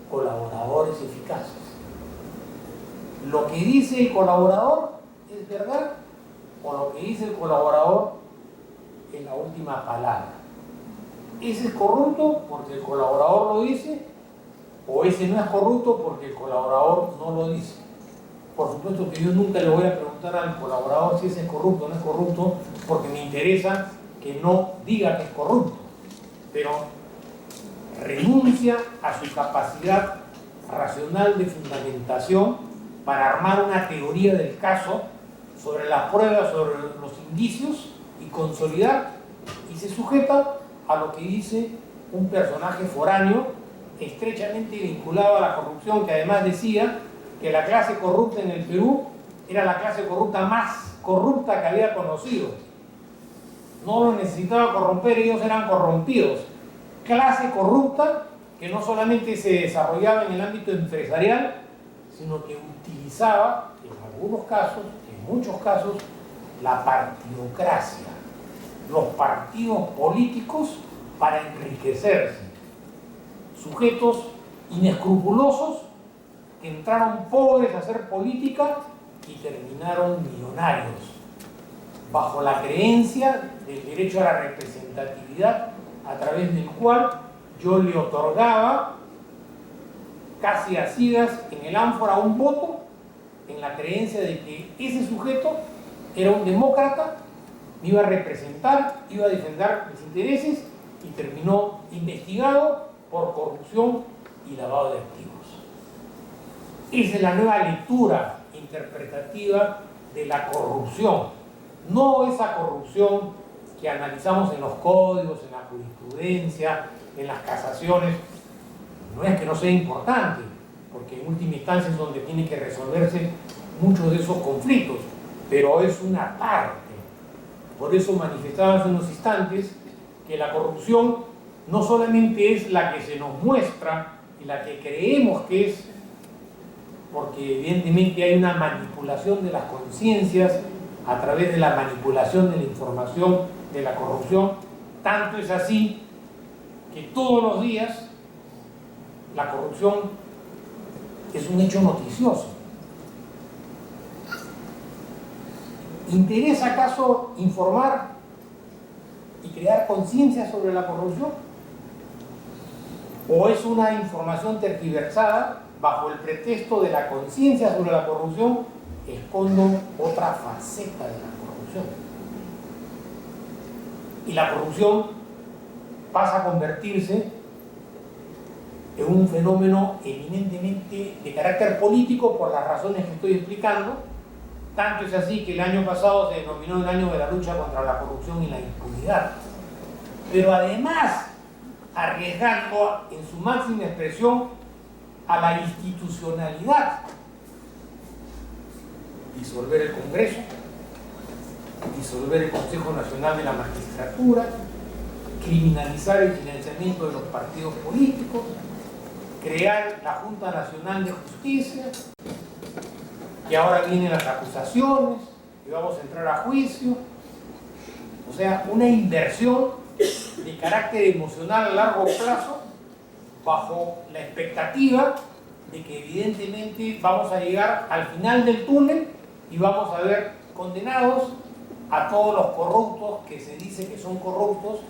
Colaboradores eficaces. Lo que dice el colaborador es verdad, o lo que dice el colaborador es la última palabra. Ese es corrupto porque el colaborador lo dice, o ese no es corrupto porque el colaborador no lo dice. Por supuesto que yo nunca le voy a preguntar al colaborador si ese es corrupto o no es corrupto, porque me interesa que no diga que es corrupto, pero renuncia a su capacidad racional de fundamentación para armar una teoría del caso sobre las pruebas, sobre los indicios y consolidar, y se sujeta a lo que dice un personaje foráneo estrechamente vinculado a la corrupción, que además decía que la clase corrupta en el Perú era la clase corrupta más corrupta que había conocido. No lo necesitaba corromper, ellos eran corrompidos. Clase corrupta que no solamente se desarrollaba en el ámbito empresarial, sino que utilizaba, en algunos casos, en muchos casos, la partidocracia, los partidos políticos para enriquecerse. Sujetos inescrupulosos que entraron pobres a hacer política y terminaron millonarios, bajo la creencia del derecho a la representatividad, a través del cual yo le otorgaba casi a ciegas en el ánfora un voto, en la creencia de que ese sujeto era un demócrata, me iba a representar, iba a defender mis intereses, y terminó investigado por corrupción y lavado de activos. Esa es la nueva lectura interpretativa de la corrupción, no esa corrupción que analizamos en los códigos, en la jurisprudencia, en las casaciones. No es que no sea importante, porque en última instancia es donde tiene que resolverse muchos de esos conflictos, pero es una parte. Por eso manifestaba hace unos instantes que la corrupción no solamente es la que se nos muestra y la que creemos que es, porque evidentemente hay una manipulación de las conciencias a través de la manipulación de la información de la corrupción. Tanto es así que todos los días la corrupción es un hecho noticioso. ¿Interesa acaso informar y crear conciencia sobre la corrupción? ¿O es una información tergiversada bajo el pretexto de la conciencia sobre la corrupción? Escondo otra faceta de la corrupción. Y la corrupción pasa a convertirse en un fenómeno eminentemente de carácter político por las razones que estoy explicando. Tanto es así que el año pasado se denominó el año de la lucha contra la corrupción y la impunidad. Pero además, arriesgando en su máxima expresión a la institucionalidad. Disolver el Congreso, disolver el Consejo Nacional de la Magistratura, criminalizar el financiamiento de los partidos políticos, crear la Junta Nacional de Justicia, que ahora vienen las acusaciones, y vamos a entrar a juicio. O sea, una inversión de carácter emocional a largo plazo, bajo la expectativa de que evidentemente vamos a llegar al final del túnel y vamos a ver condenados a todos los corruptos que se dice que son corruptos,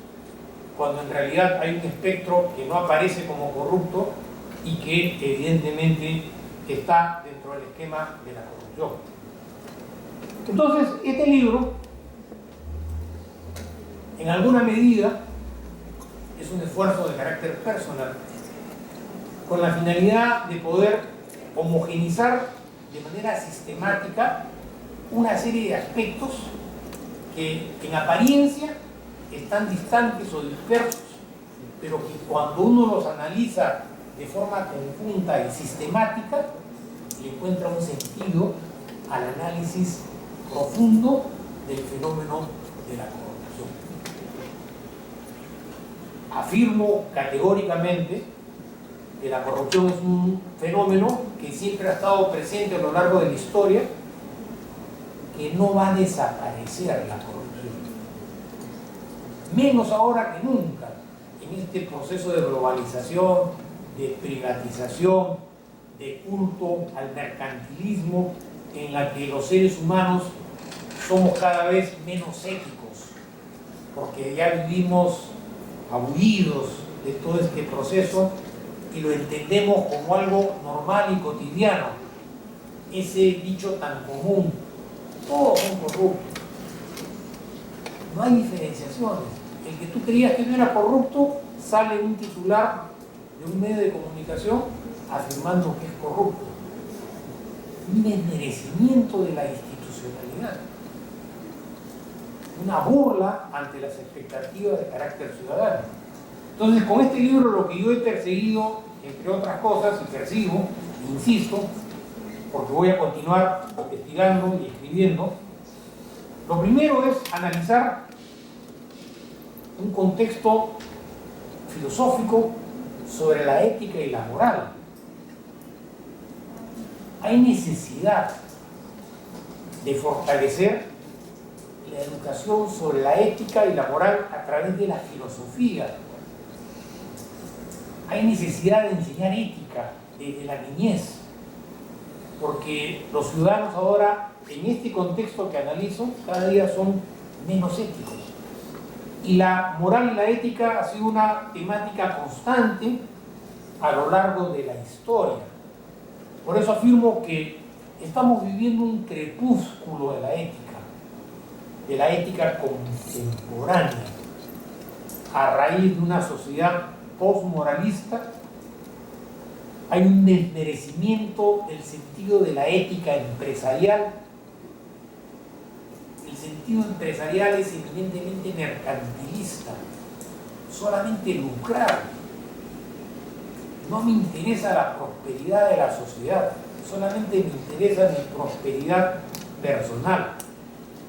cuando en realidad hay un espectro que no aparece como corrupto y que evidentemente está dentro del esquema de la corrupción. Entonces, este libro, en alguna medida, es un esfuerzo de carácter personal, con la finalidad de poder homogeneizar de manera sistemática una serie de aspectos que en apariencia están distantes o dispersos, pero que cuando uno los analiza de forma conjunta y sistemática, le encuentra un sentido al análisis profundo del fenómeno de la corrupción. Afirmo categóricamente que la corrupción es un fenómeno que siempre ha estado presente a lo largo de la historia, que no va a desaparecer la corrupción. Menos ahora que nunca, en este proceso de globalización, de privatización, de culto al mercantilismo, en la que los seres humanos somos cada vez menos éticos, porque ya vivimos abullidos de todo este proceso y lo entendemos como algo normal y cotidiano. Ese dicho tan común, todos son corruptos. No hay diferenciaciones. El que tú creías que no era corrupto, sale un titular de un medio de comunicación afirmando que es corrupto. Un desmerecimiento de la institucionalidad. Una burla ante las expectativas de carácter ciudadano. Entonces, con este libro lo que yo he perseguido, entre otras cosas, y persigo, insisto, porque voy a continuar investigando y escribiendo, lo primero es analizar un contexto filosófico sobre la ética y la moral. Hay necesidad de fortalecer la educación sobre la ética y la moral a través de la filosofía. Hay necesidad de enseñar ética desde la niñez, porque los ciudadanos ahora, en este contexto que analizo, cada día son menos éticos. Y la moral y la ética ha sido una temática constante a lo largo de la historia. Por eso afirmo que estamos viviendo un crepúsculo de la ética contemporánea, a raíz de una sociedad postmoralista. Hay un desmerecimiento del sentido de la ética empresarial. El sentido empresarial es eminentemente mercantilista, solamente lucrar. No me interesa la prosperidad de la sociedad, solamente me interesa mi prosperidad personal.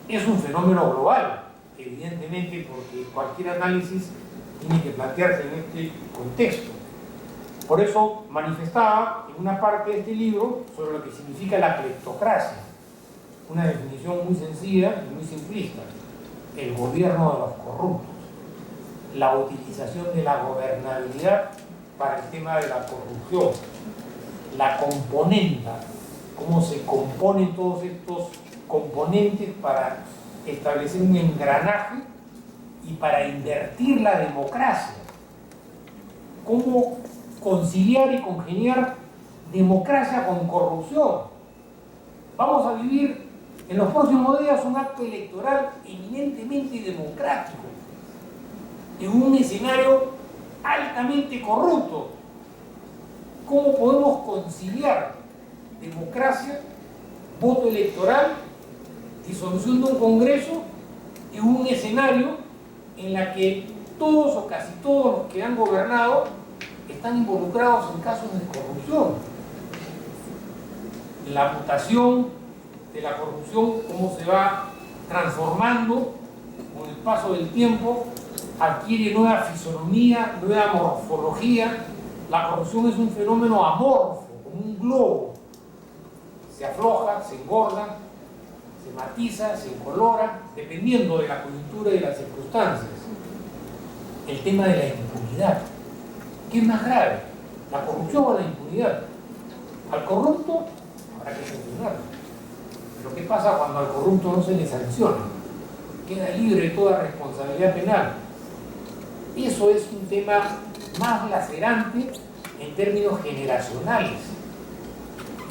Es un fenómeno global, evidentemente, porque cualquier análisis tiene que plantearse en este contexto. Por eso manifestaba en una parte de este libro sobre lo que significa la cleptocracia. Una definición muy sencilla y muy simplista: el gobierno de los corruptos, la utilización de la gobernabilidad para el tema de la corrupción, la componenda, cómo se componen todos estos componentes para establecer un engranaje y para invertir la democracia, cómo conciliar y congeniar democracia con corrupción. Vamos a vivir en los próximos días un acto electoral eminentemente democrático, en un escenario altamente corrupto. ¿Cómo podemos conciliar democracia, voto electoral, disolución de un Congreso en un escenario en la que todos o casi todos los que han gobernado están involucrados en casos de corrupción? La mutación de la corrupción, cómo se va transformando con el paso del tiempo, adquiere nueva fisonomía, nueva morfología. La corrupción es un fenómeno amorfo, como un globo. Se afloja, se engorda, se matiza, se encolora, dependiendo de la coyuntura y de las circunstancias. El tema de la impunidad. ¿Qué es más grave? ¿La corrupción o la impunidad? Al corrupto habrá que sancionarlo. Pero ¿qué pasa cuando al corrupto no se le sanciona? Queda libre de toda responsabilidad penal. Eso es un tema más lacerante en términos generacionales.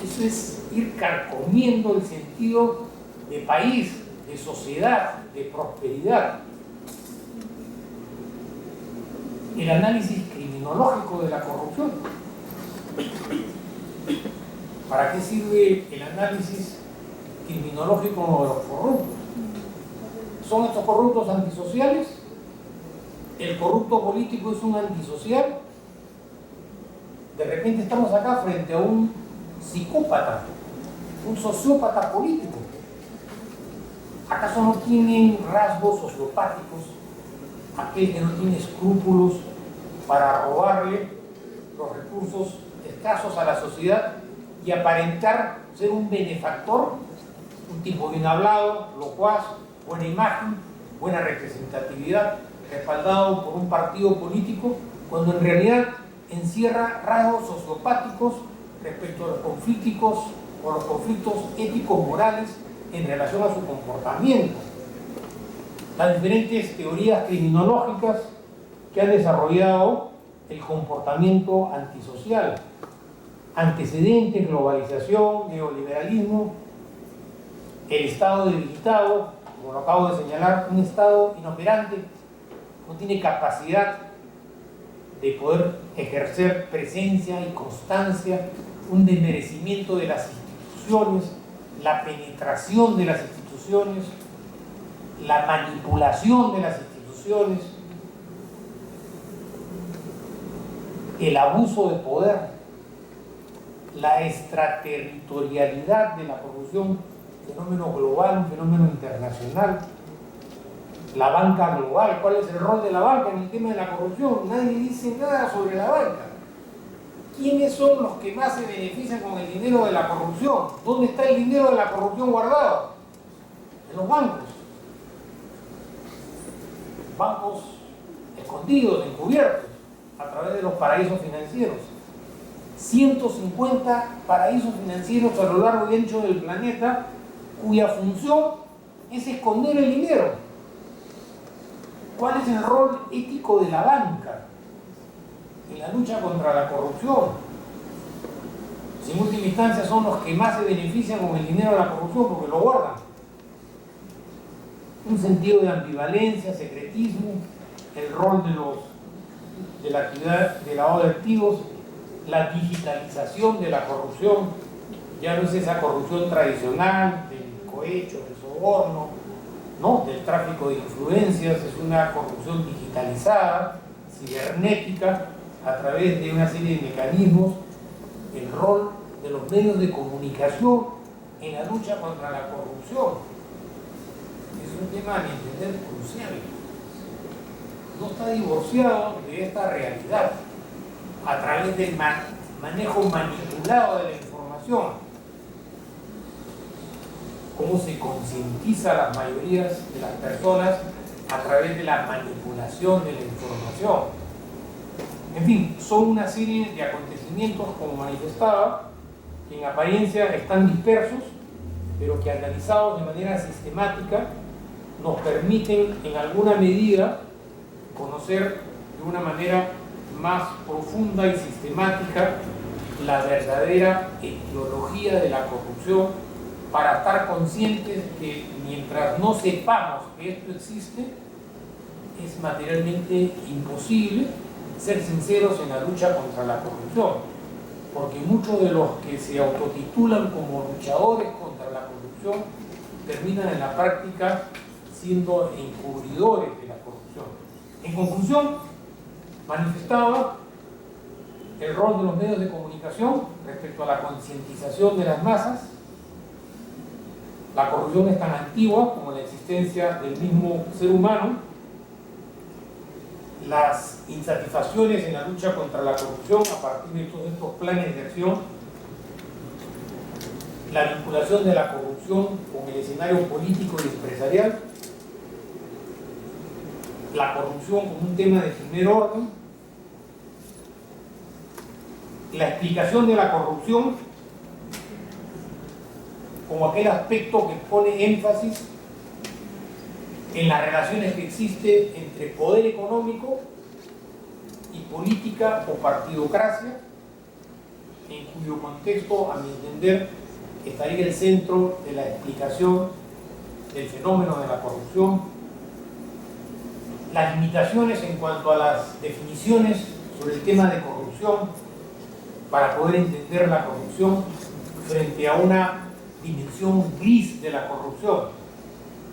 Eso es ir carcomiendo el sentido de país, de sociedad, de prosperidad. El análisis criminológico de la corrupción. ¿Para qué sirve el análisis criminológico de los corruptos? ¿Son estos corruptos antisociales? ¿El corrupto político es un antisocial? De repente estamos acá frente a un psicópata, un sociópata político. ¿Acaso no tienen rasgos sociopáticos aquel que no tiene escrúpulos para robarle los recursos escasos a la sociedad y aparentar ser un benefactor? Un tipo bien hablado, locuaz, buena imagen, buena representatividad, respaldado por un partido político, cuando en realidad encierra rasgos sociopáticos respecto a los conflictos o los conflictos éticos morales en relación a su comportamiento. Las diferentes teorías criminológicas que han desarrollado el comportamiento antisocial, antecedentes, globalización, neoliberalismo, el Estado debilitado, como lo acabo de señalar, un Estado inoperante, no tiene capacidad de poder ejercer presencia y constancia, un desmerecimiento de las instituciones, la penetración de las instituciones, la manipulación de las instituciones, el abuso de poder, la extraterritorialidad de la corrupción, fenómeno global, un fenómeno internacional, la banca global. ¿Cuál es el rol de la banca en el tema de la corrupción? Nadie dice nada sobre la banca. ¿Quiénes son los que más se benefician con el dinero de la corrupción? ¿Dónde está el dinero de la corrupción guardado? En los bancos. Bancos escondidos, encubiertos, a través de los paraísos financieros. 150 paraísos financieros a lo largo y ancho del planeta, cuya función es esconder el dinero. ¿Cuál es el rol ético de la banca en la lucha contra la corrupción? Si en última instancia son los que más se benefician con el dinero de la corrupción porque lo guardan. Un sentido de ambivalencia, secretismo, el rol de la actividad de lavado de activos, la digitalización de la corrupción. Ya no es esa corrupción tradicional del cohecho, del soborno, ¿no?, del tráfico de influencias, es una corrupción digitalizada, cibernética, a través de una serie de mecanismos. El rol de los medios de comunicación en la lucha contra la corrupción es un tema, a mi entender, crucial. No está divorciado de esta realidad a través del manejo manipulado de la información. Cómo se concientiza a las mayorías de las personas a través de la manipulación de la información. En fin, son una serie de acontecimientos, como manifestaba, que en apariencia están dispersos, pero que analizados de manera sistemática nos permiten en alguna medida conocer de una manera más profunda y sistemática la verdadera etiología de la corrupción, para estar conscientes que mientras no sepamos que esto existe, es materialmente imposible ser sinceros en la lucha contra la corrupción, porque muchos de los que se autotitulan como luchadores contra la corrupción terminan en la práctica siendo encubridores de la corrupción. En conclusión, manifestaba el rol de los medios de comunicación respecto a la concientización de las masas. La corrupción es tan antigua como la existencia del mismo ser humano. Las insatisfacciones en la lucha contra la corrupción a partir de todos estos planes de acción, la vinculación de la corrupción con el escenario político y empresarial, la corrupción como un tema de primer orden, la explicación de la corrupción como aquel aspecto que pone énfasis en las relaciones que existen entre poder económico y política o partidocracia, en cuyo contexto, a mi entender, estaría el centro de la explicación del fenómeno de la corrupción, las limitaciones en cuanto a las definiciones sobre el tema de corrupción para poder entender la corrupción frente a una dimensión gris de la corrupción,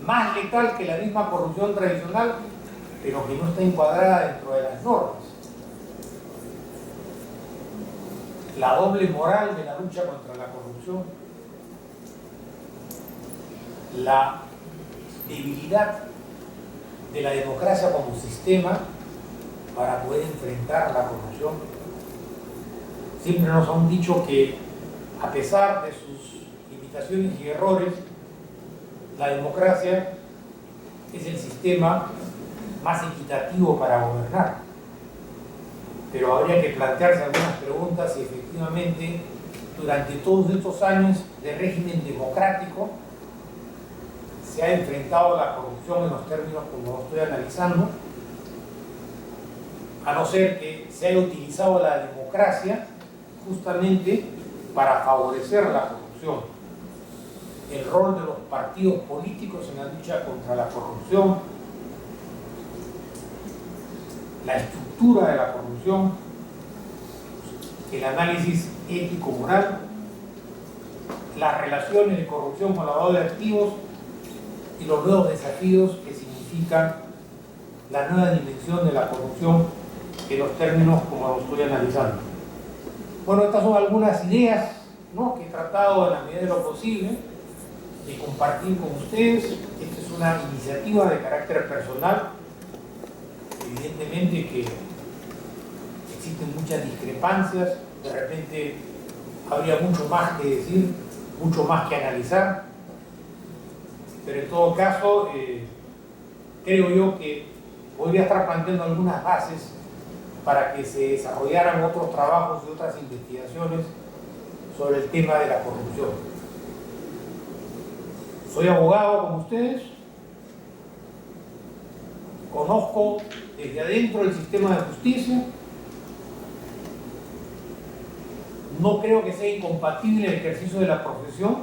más letal que la misma corrupción tradicional, pero que no está encuadrada dentro de las normas. La doble moral de la lucha contra la corrupción, la debilidad de la democracia como sistema para poder enfrentar la corrupción. Siempre nos han dicho que, a pesar de sus limitaciones y errores, la democracia es el sistema más equitativo para gobernar. Pero habría que plantearse algunas preguntas si efectivamente durante todos estos años de régimen democrático se ha enfrentado la corrupción en los términos como lo estoy analizando, a no ser que se haya utilizado la democracia justamente para favorecer la corrupción. El rol de los partidos políticos en la lucha contra la corrupción, la estructura de la corrupción, el análisis ético-moral, las relaciones de corrupción con lavado de activos y los nuevos desafíos que significan la nueva dimensión de la corrupción en los términos como lo estoy analizando. Bueno, estas son algunas ideas, ¿no?, que he tratado en la medida de lo posible de compartir con ustedes. Esta es una iniciativa de carácter personal. Evidentemente que existen muchas discrepancias, de repente habría mucho más que decir, mucho más que analizar, pero en todo caso creo yo que podría estar planteando algunas bases para que se desarrollaran otros trabajos y otras investigaciones sobre el tema de la corrupción. Soy abogado como ustedes, conozco desde adentro el sistema de justicia, no creo que sea incompatible el ejercicio de la profesión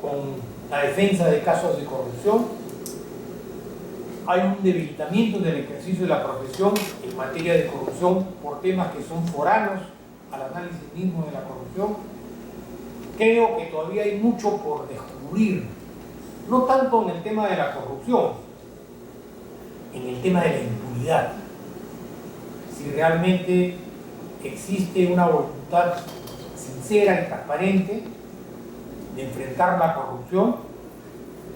con la defensa de casos de corrupción. Hay un debilitamiento del ejercicio de la profesión en materia de corrupción por temas que son foráneos al análisis mismo de la corrupción. Creo que todavía hay mucho por descubrir, no tanto en el tema de la corrupción, en el tema de la impunidad. Si realmente existe una voluntad sincera y transparente de enfrentar la corrupción,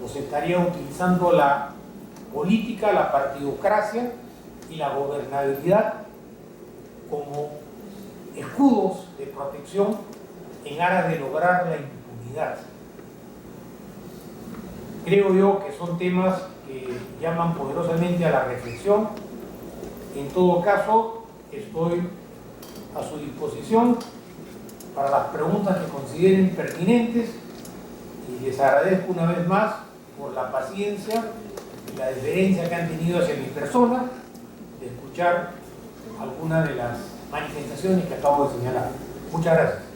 o se estaría utilizando la política, la partidocracia y la gobernabilidad como escudos de protección en aras de lograr la impunidad. Creo yo que son temas que llaman poderosamente a la reflexión. En todo caso, estoy a su disposición para las preguntas que consideren pertinentes y les agradezco una vez más por la paciencia y la deferencia que han tenido hacia mi persona de escuchar algunas de las manifestaciones que acabo de señalar. Muchas gracias.